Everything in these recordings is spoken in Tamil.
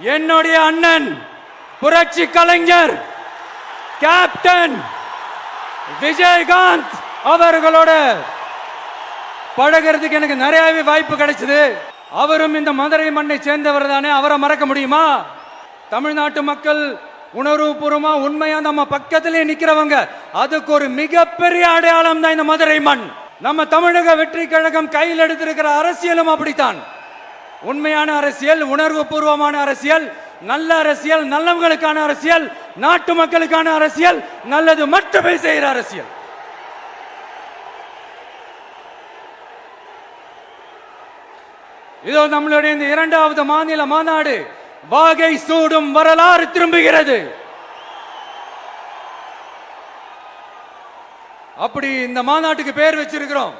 என்னுடைய அண்ணன் புரட்சி கலைஞர் கேப்டன் விஜயகாந்த் அவர்களோட பழகிறதுக்கு எனக்கு நிறையவே வாய்ப்பு கிடைச்சது. அவரும் இந்த மதுரை மண்ணை சேர்ந்தவர் தானே, அவரை மறக்க முடியுமா? தமிழ்நாட்டு மக்கள் உணர்வுபூர்வமா உண்மையா நம்ம பக்கத்திலே நிக்கிறவங்க, அதுக்கு ஒரு மிகப்பெரிய அடையாளம் தான் இந்த மதுரை மண். நம்ம தமிழக வெற்றி கழகம் கையில் எடுத்திருக்கிற அரசியலும் அப்படித்தான். உண்மையான அரசியல், உணர்வு பூர்வமான அரசியல், நல்ல அரசியல், நல்லவங்களுக்கான அரசியல், நாட்டு மக்களுக்கான அரசியல், நல்லது மட்டுமே செய்கிற அரசியல். இதோ நம்மளுடைய இந்த இரண்டாவது மாநில மாநாடு வாகை சூடும் வரலாறு திரும்புகிறது. அப்படி இந்த மாநாட்டுக்கு பேர் வச்சிருக்கிறோம்.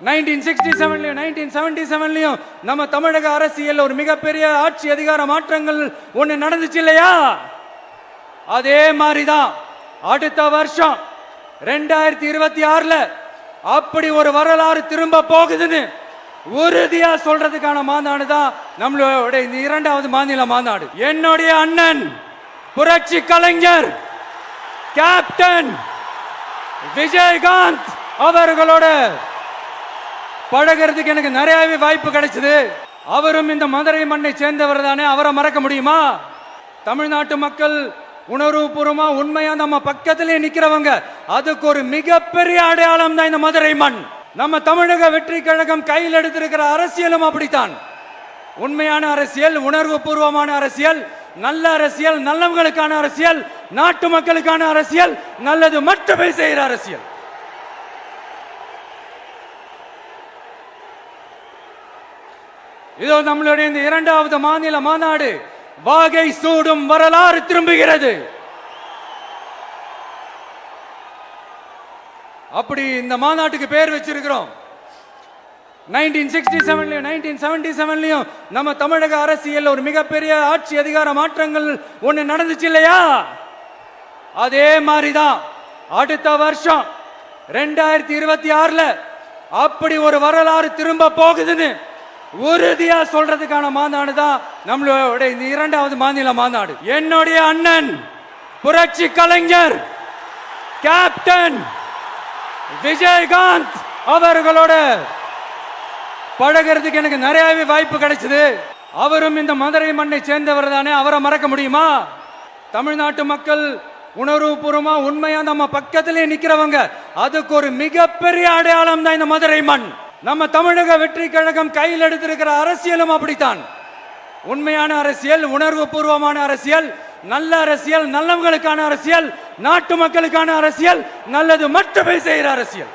1967 1977 நம்ம தமிழக அரசியல் ஒரு மிகப்பெரிய ஆட்சி அதிகார மாற்றங்கள் ஒண்ணு நடந்துச்சு இல்லையா? அதே மாதிரிதான் அடுத்த வருஷம் 2026 அப்படி ஒரு வரலாறு திரும்ப போகுதுன்னு உறுதியா சொல்றதுக்கான மாநாடு தான் நம்மளோட இந்த இரண்டாவது மாநில மாநாடு. என்னுடைய அண்ணன் புரட்சி கலைஞர் கேப்டன் விஜயகாந்த் அவர்களோட பழகிறதுக்கு எனக்கு நிறையவே வாய்ப்பு கிடைச்சது. அவரும் இந்த மதுரை மண்ணை சேர்ந்தவர் தானே, அவரை மறக்க முடியுமா? தமிழ்நாட்டு மக்கள் உணர்வுபூர்வமா உண்மையா நம்ம பக்கத்திலே நிக்கிறவங்க, அதுக்கு ஒரு மிகப்பெரிய அடையாளம் தான் இந்த மதுரை மண். நம்ம தமிழக வெற்றி கழகம் கையில் எடுத்திருக்கிற அரசியலும் அப்படித்தான். உண்மையான அரசியல், உணர்வு பூர்வமான அரசியல், நல்ல அரசியல், நல்லவங்களுக்கான அரசியல், நாட்டு மக்களுக்கான அரசியல், நல்லது மட்டுமே செய்கிற அரசியல். இதோ நம்மளுடைய இந்த இரண்டாவது மாநில மாநாடு வாகை சூடும் வரலாறு திரும்புகிறது. அப்படி இந்த மாநாட்டுக்கு பேர் வச்சிருக்கிறோம். 1967 1977 நம்ம தமிழக அரசியல் ஒரு மிகப்பெரிய ஆட்சி அதிகார மாற்றங்கள் ஒண்ணு நடந்துச்சு இல்லையா? அதே மாதிரிதான் அடுத்த வருஷம் 2026 அப்படி ஒரு வரலாறு திரும்ப போகுதுன்னு உறுதியா சொல்றதுக்கான மாநாடு தான் நம்மளோட இந்த இரண்டாவது மாநில மாநாடு. என்னுடைய அண்ணன் புரட்சி கலைஞர் கேப்டன் விஜயகாந்த் அவர்களோட பழகிறதுக்கு எனக்கு நிறையவே வாய்ப்பு கிடைச்சது. அவரும் இந்த மதுரை மண்ணை சேர்ந்தவர் தானே, அவரை மறக்க முடியுமா? தமிழ்நாட்டு மக்கள் உணர்வுபூர்வமா உண்மையா நம்ம பக்கத்திலே நிக்கிறவங்க, அதுக்கு ஒரு மிகப்பெரிய அடையாளம் தான் இந்த மதுரை மண். நம்ம தமிழக வெற்றி கழகம் கையில் எடுத்திருக்கிற அரசியலும் அப்படித்தான். உண்மையான அரசியல், உணர்வு பூர்வமான அரசியல், நல்ல அரசியல், நல்லவங்களுக்கான அரசியல், நாட்டு மக்களுக்கான அரசியல், நல்லது மட்டுமே செய்கிற அரசியல்.